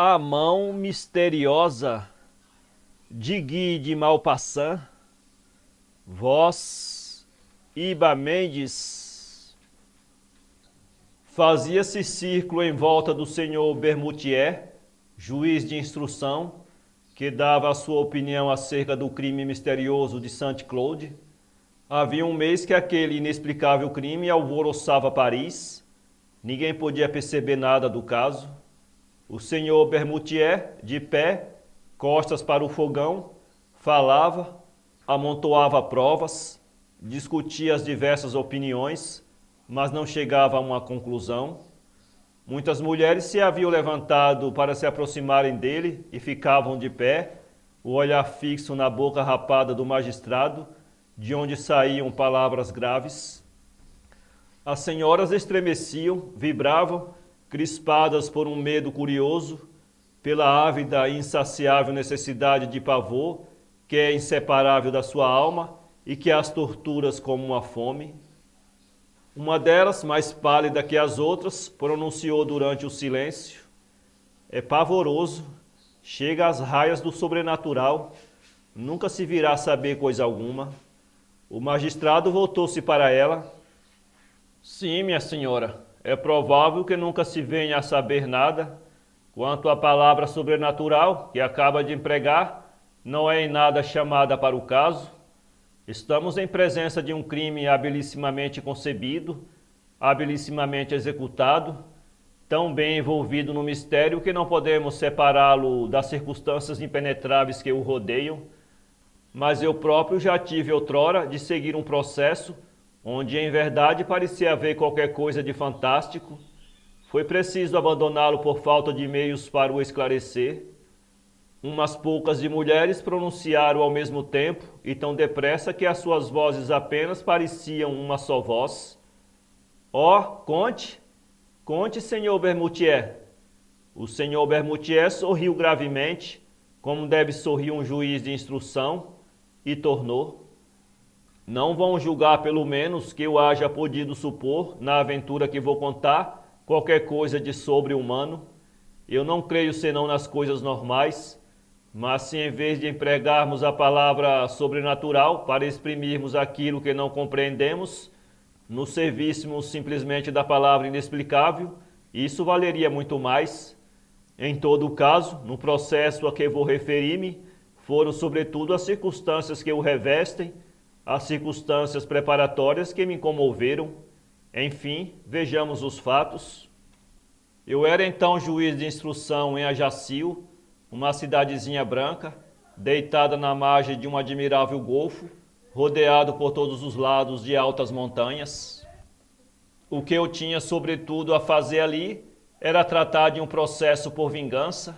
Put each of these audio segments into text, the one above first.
A mão misteriosa de Guy de Maupassant, voz Iba Mendes. Fazia-se círculo em volta do senhor Bermutier, juiz de instrução, que dava a sua opinião acerca do crime misterioso de Saint-Claude. Havia um mês que aquele inexplicável crime alvoroçava Paris. Ninguém podia perceber nada do caso. O senhor Bermutier, de pé, costas para o fogão, falava, amontoava provas, discutia as diversas opiniões, mas não chegava a uma conclusão. Muitas mulheres se haviam levantado para se aproximarem dele e ficavam de pé, o olhar fixo na boca rapada do magistrado, de onde saíam palavras graves. As senhoras estremeciam, vibravam, crispadas por um medo curioso, pela ávida e insaciável necessidade de pavor que é inseparável da sua alma e que as torturas como uma fome. Uma delas, mais pálida que as outras, pronunciou durante o silêncio: "É pavoroso, chega às raias do sobrenatural, nunca se virá a saber coisa alguma." O magistrado voltou-se para ela. "Sim, minha senhora, é provável que nunca se venha a saber nada. Quanto à palavra sobrenatural que acaba de empregar, não é em nada chamada para o caso. Estamos em presença de um crime habilissimamente concebido, habilissimamente executado, tão bem envolvido no mistério que não podemos separá-lo das circunstâncias impenetráveis que o rodeiam. Mas eu próprio já tive outrora de seguir um processo onde em verdade parecia haver qualquer coisa de fantástico. Foi preciso abandoná-lo por falta de meios para o esclarecer. Umas poucas de mulheres pronunciaram ao mesmo tempo e tão depressa que as suas vozes apenas pareciam uma só voz. Oh, conte, conte, senhor Bermutier." O senhor Bermutier sorriu gravemente, como deve sorrir um juiz de instrução, e tornou: "Não vão julgar pelo menos que eu haja podido supor, na aventura que vou contar, qualquer coisa de sobre-humano. Eu não creio senão nas coisas normais, mas se em vez de empregarmos a palavra sobrenatural para exprimirmos aquilo que não compreendemos, nos servíssemos simplesmente da palavra inexplicável, isso valeria muito mais. Em todo o caso, no processo a que vou referir-me, foram sobretudo as circunstâncias que o revestem, as circunstâncias preparatórias que me comoveram. Enfim, vejamos os fatos. Eu era então juiz de instrução em Ajaccio, uma cidadezinha branca, deitada na margem de um admirável golfo, rodeado por todos os lados de altas montanhas. O que eu tinha sobretudo a fazer ali era tratar de um processo por vingança.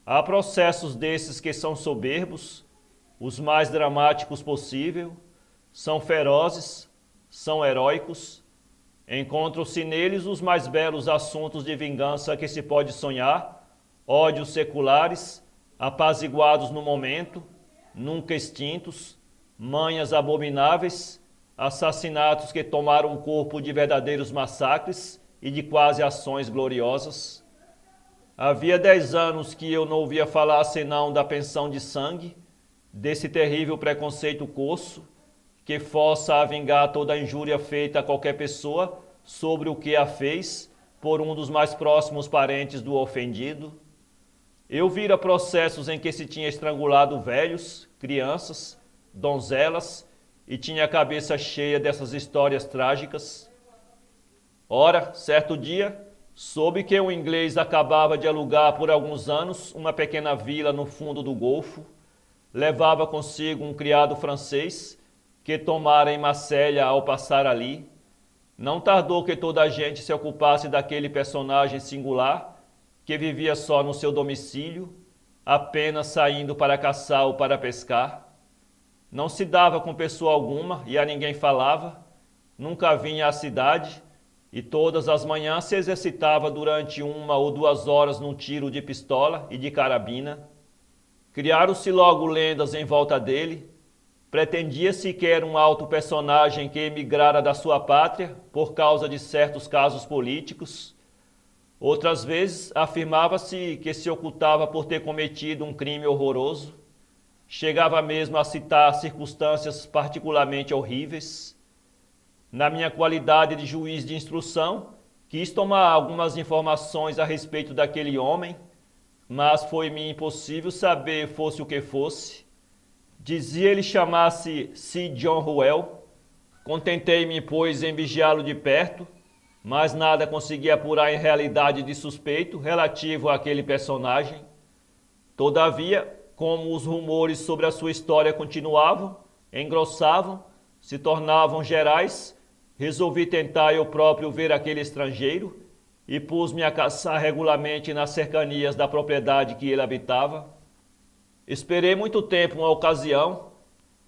Há processos desses que são soberbos, os mais dramáticos possível, são ferozes, são heróicos. Encontram-se neles os mais belos assuntos de vingança que se pode sonhar, ódios seculares, apaziguados no momento, nunca extintos, manhas abomináveis, assassinatos que tomaram o corpo de verdadeiros massacres e de quase ações gloriosas. Havia 10 anos que eu não ouvia falar senão da pensão de sangue, desse terrível preconceito coço, que força a vingar toda a injúria feita a qualquer pessoa sobre o que a fez por um dos mais próximos parentes do ofendido. Eu vira processos em que se tinha estrangulado velhos, crianças, donzelas, e tinha a cabeça cheia dessas histórias trágicas. Ora, certo dia, soube que um inglês acabava de alugar por alguns anos uma pequena vila no fundo do Golfo. Levava consigo um criado francês que tomara em Marselha ao passar ali. Não tardou que toda a gente se ocupasse daquele personagem singular que vivia só no seu domicílio, apenas saindo para caçar ou para pescar. Não se dava com pessoa alguma e a ninguém falava, nunca vinha à cidade, e todas as manhãs se exercitava durante 1 ou 2 horas num tiro de pistola e de carabina. Criaram-se logo lendas em volta dele. Pretendia-se que era um alto personagem que emigrara da sua pátria por causa de certos casos políticos. Outras vezes afirmava-se que se ocultava por ter cometido um crime horroroso. Chegava mesmo a citar circunstâncias particularmente horríveis. Na minha qualidade de juiz de instrução, quis tomar algumas informações a respeito daquele homem, mas foi-me impossível saber fosse o que fosse. Dizia ele chamar-se C. John Ruel. Contentei-me, pois, em vigiá-lo de perto, mas nada consegui apurar em realidade de suspeito relativo àquele personagem. Todavia, como os rumores sobre a sua história continuavam, engrossavam, se tornavam gerais, resolvi tentar eu próprio ver aquele estrangeiro e pus-me a caçar regularmente nas cercanias da propriedade que ele habitava. Esperei muito tempo uma ocasião.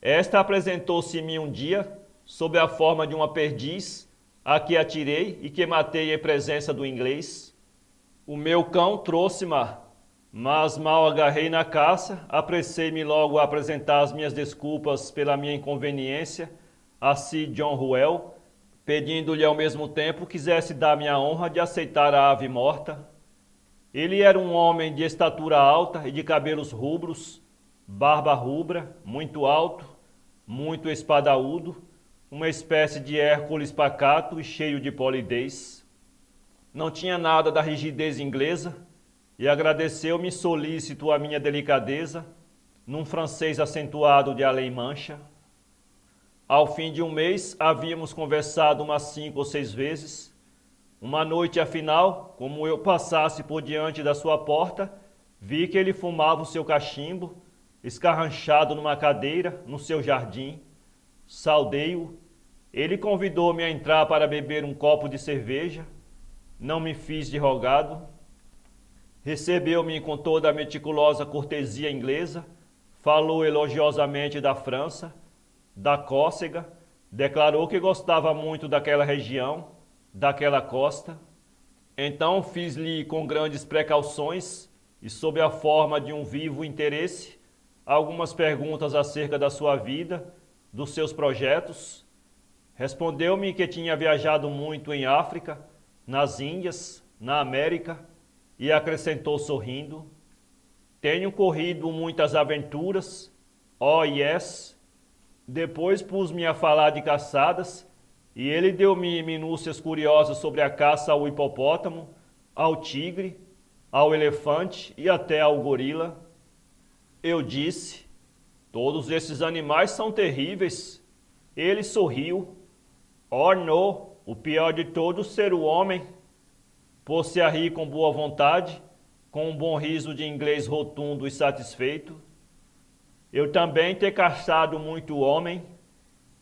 Esta apresentou-se-me um dia, sob a forma de uma perdiz, a que atirei e que matei em presença do inglês. O meu cão trouxe-me, mas mal agarrei na caça, apressei-me logo a apresentar as minhas desculpas pela minha inconveniência a C. John Ruel, pedindo-lhe ao mesmo tempo quisesse dar-me a honra de aceitar a ave morta. Ele era um homem de estatura alta e de cabelos rubros, barba rubra, muito alto, muito espadaúdo, uma espécie de Hércules pacato e cheio de polidez. Não tinha nada da rigidez inglesa e agradeceu-me solícito a minha delicadeza, num francês acentuado de além mancha. Ao fim de um mês, havíamos conversado umas 5 ou 6 vezes. Uma noite, afinal, como eu passasse por diante da sua porta, vi que ele fumava o seu cachimbo, escarranchado numa cadeira, no seu jardim. Saudei-o. Ele convidou-me a entrar para beber um copo de cerveja. Não me fiz de rogado. Recebeu-me com toda a meticulosa cortesia inglesa, falou elogiosamente da França, da Córcega, declarou que gostava muito daquela região, daquela costa. Então fiz-lhe com grandes precauções e sob a forma de um vivo interesse algumas perguntas acerca da sua vida, dos seus projetos. Respondeu-me que tinha viajado muito em África, nas Índias, na América, e acrescentou sorrindo: tenho corrido muitas aventuras, oh yes. Depois pus-me a falar de caçadas, e ele deu-me minúcias curiosas sobre a caça ao hipopótamo, ao tigre, ao elefante e até ao gorila. Eu disse: todos esses animais são terríveis. Ele sorriu. Oh, não, o pior de todos ser o homem. Pôs-se a rir com boa vontade, com um bom riso de inglês rotundo e satisfeito. Eu também ter caçado muito homem.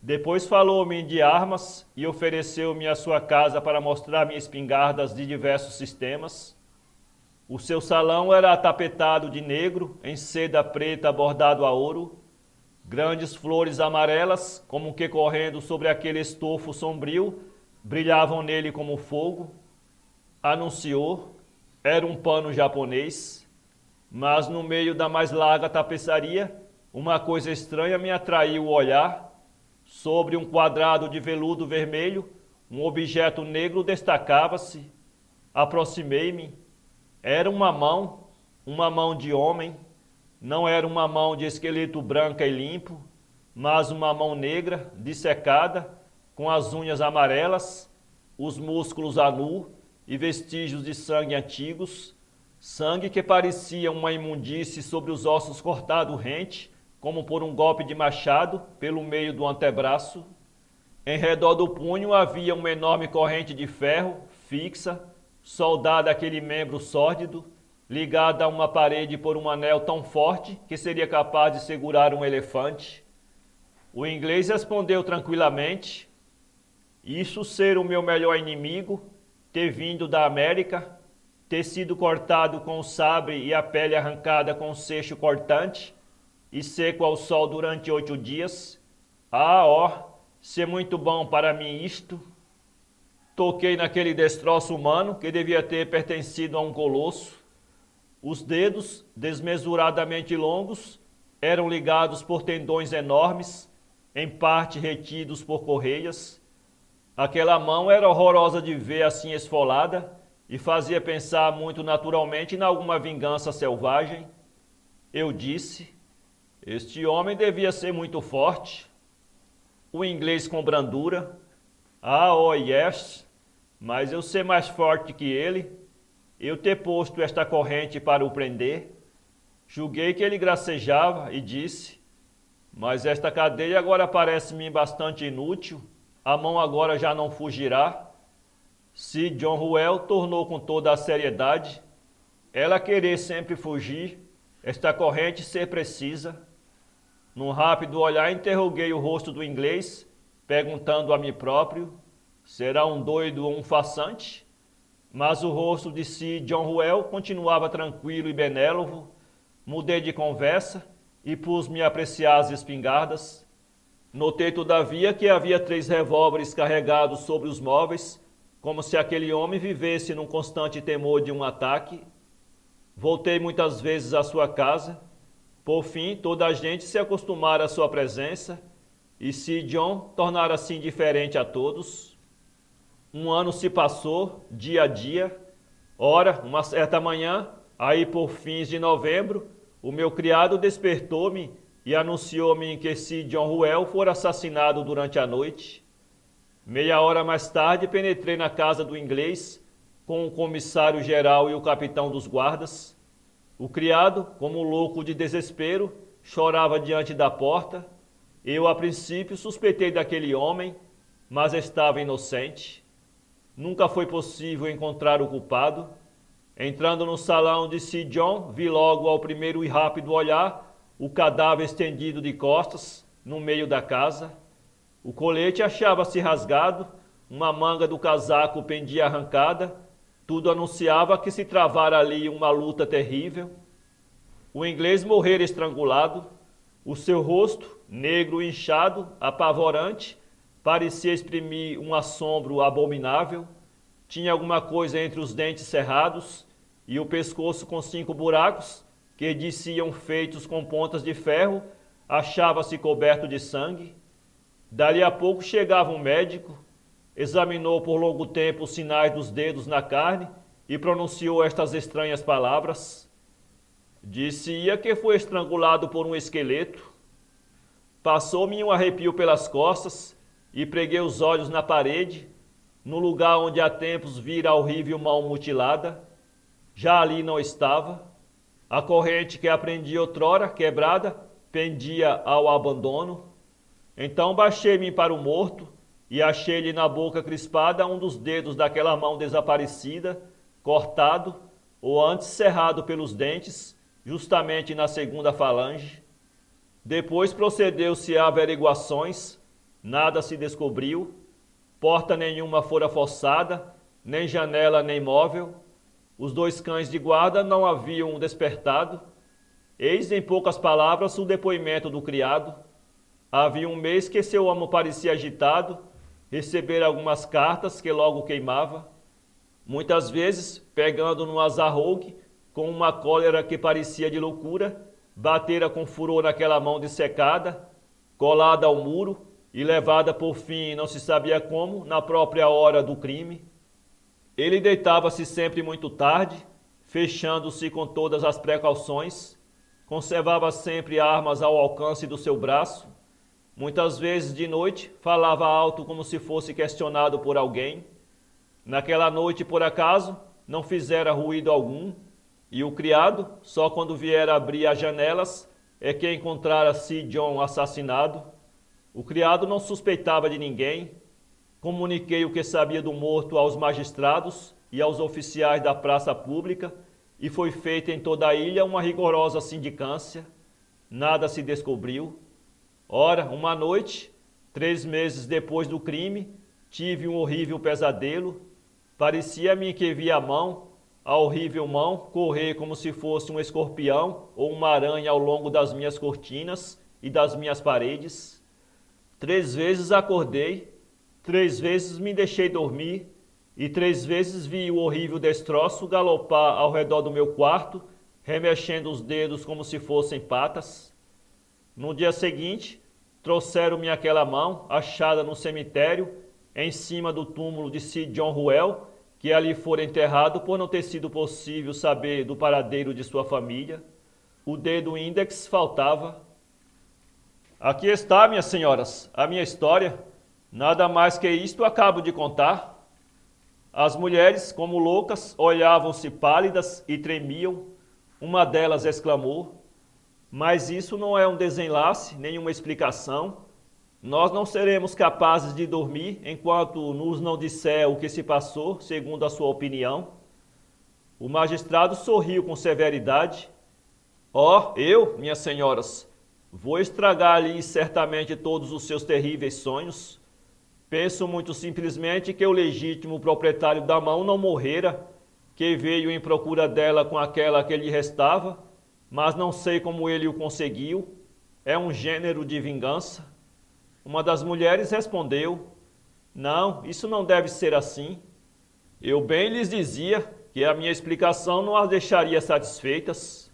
Depois falou-me de armas e ofereceu-me a sua casa para mostrar-me espingardas de diversos sistemas. O seu salão era tapetado de negro, em seda preta bordado a ouro. Grandes flores amarelas, como que correndo sobre aquele estofo sombrio, brilhavam nele como fogo. Anunciou, era um pano japonês, mas no meio da mais larga tapeçaria, uma coisa estranha me atraiu o olhar. Sobre um quadrado de veludo vermelho, um objeto negro destacava-se. Aproximei-me. Era uma mão de homem. Não era uma mão de esqueleto branca e limpo, mas uma mão negra, dissecada, com as unhas amarelas, os músculos a nu e vestígios de sangue antigos, sangue que parecia uma imundície sobre os ossos cortados rente, como por um golpe de machado, pelo meio do antebraço. Em redor do punho havia uma enorme corrente de ferro, fixa, soldada àquele membro sórdido, ligada a uma parede por um anel tão forte que seria capaz de segurar um elefante. O inglês respondeu tranquilamente: isso ser o meu melhor inimigo, ter vindo da América, ter sido cortado com o sabre e a pele arrancada com o seixo cortante, e seco ao sol durante 8 dias. Ah, ó, ser muito bom para mim isto. Toquei naquele destroço humano que devia ter pertencido a um colosso. Os dedos, desmesuradamente longos, eram ligados por tendões enormes, em parte retidos por correias. Aquela mão era horrorosa de ver assim esfolada, e fazia pensar muito naturalmente em alguma vingança selvagem. Eu disse: este homem devia ser muito forte. O inglês com brandura: ah, oh yes, mas eu ser mais forte que ele, eu ter posto esta corrente para o prender. Julguei que ele gracejava e disse: mas esta cadeia agora parece-me bastante inútil, a mão agora já não fugirá. Sir John Ruel tornou com toda a seriedade: ela querer sempre fugir, esta corrente ser precisa. Num rápido olhar interroguei o rosto do inglês, perguntando a mim próprio: será um doido ou um farsante? Mas o rosto de Sir John Ruel continuava tranquilo e benévolo. Mudei de conversa e pus-me a apreciar as espingardas. Notei, todavia, que havia 3 revólveres carregados sobre os móveis, como se aquele homem vivesse num constante temor de um ataque. Voltei muitas vezes à sua casa. Por fim, toda a gente se acostumara à sua presença e Sir John tornara-se indiferente a todos. Um ano se passou, dia a dia. Ora, uma certa manhã, aí por fins de novembro, o meu criado despertou-me e anunciou-me que Sir John Ruel fora assassinado durante a noite. Meia hora mais tarde, penetrei na casa do inglês com o comissário-geral e o capitão dos guardas. O criado, como louco de desespero, chorava diante da porta. Eu, a princípio, suspeitei daquele homem, mas estava inocente. Nunca foi possível encontrar o culpado. Entrando no salão de Sir John, vi logo ao primeiro e rápido olhar o cadáver estendido de costas no meio da casa. O colete achava-se rasgado, uma manga do casaco pendia arrancada, tudo anunciava que se travara ali uma luta terrível. O inglês morrera estrangulado, o seu rosto, negro e inchado, apavorante, parecia exprimir um assombro abominável. Tinha alguma coisa entre os dentes cerrados e o pescoço com 5 buracos, que diziam feitos com pontas de ferro, achava-se coberto de sangue. Dali a pouco chegava um médico, examinou por longo tempo os sinais dos dedos na carne e pronunciou estas estranhas palavras. Disse-ia que foi estrangulado por um esqueleto. Passou-me um arrepio pelas costas e preguei os olhos na parede, no lugar onde há tempos vira a horrível mão mutilada. Já ali não estava. A corrente que aprendi outrora, quebrada, pendia ao abandono. Então baixei-me para o morto e achei-lhe na boca crispada um dos dedos daquela mão desaparecida, cortado, ou antes cerrado pelos dentes, justamente na segunda falange. Depois procedeu-se a averiguações, nada se descobriu, porta nenhuma fora forçada, nem janela nem móvel. Os 2 cães de guarda não haviam despertado. Eis em poucas palavras o depoimento do criado. Havia um mês que seu amo parecia agitado, recebera algumas cartas que logo queimava. Muitas vezes, pegando no azarrogue, com uma cólera que parecia de loucura, batera com furor naquela mão dissecada, colada ao muro e levada por fim, não se sabia como, na própria hora do crime. Ele deitava-se sempre muito tarde, fechando-se com todas as precauções, conservava sempre armas ao alcance do seu braço. Muitas vezes de noite falava alto como se fosse questionado por alguém. Naquela noite, por acaso, não fizera ruído algum, e o criado, só quando viera abrir as janelas, é que encontrara Sir John assassinado. O criado não suspeitava de ninguém. Comuniquei o que sabia do morto aos magistrados e aos oficiais da praça pública, e foi feita em toda a ilha uma rigorosa sindicância. Nada se descobriu. Ora, uma noite, 3 meses depois do crime, tive um horrível pesadelo. Parecia-me que via a horrível mão, correr como se fosse um escorpião ou uma aranha ao longo das minhas cortinas e das minhas paredes. 3 vezes acordei, 3 vezes me deixei dormir e 3 vezes vi o horrível destroço galopar ao redor do meu quarto, remexendo os dedos como se fossem patas. No dia seguinte, trouxeram-me aquela mão, achada no cemitério, em cima do túmulo de Sir John Ruel, que ali fora enterrado por não ter sido possível saber do paradeiro de sua família. O dedo índex faltava. Aqui está, minhas senhoras, a minha história. Nada mais que isto acabo de contar. As mulheres, como loucas, olhavam-se pálidas e tremiam. Uma delas exclamou: mas isso não é um desenlace, nenhuma explicação. Nós não seremos capazes de dormir enquanto nos não disser o que se passou, segundo a sua opinião. O magistrado sorriu com severidade. Eu, minhas senhoras, vou estragar-lhe certamente todos os seus terríveis sonhos. Penso muito simplesmente que o legítimo proprietário da mão não morrera, que veio em procura dela com aquela que lhe restava, mas não sei como ele o conseguiu. É um gênero de vingança. Uma das mulheres respondeu: não, isso não deve ser assim. Eu bem lhes dizia que a minha explicação não as deixaria satisfeitas.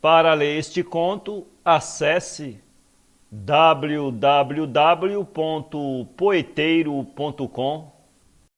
Para ler este conto, acesse www.poeteiro.com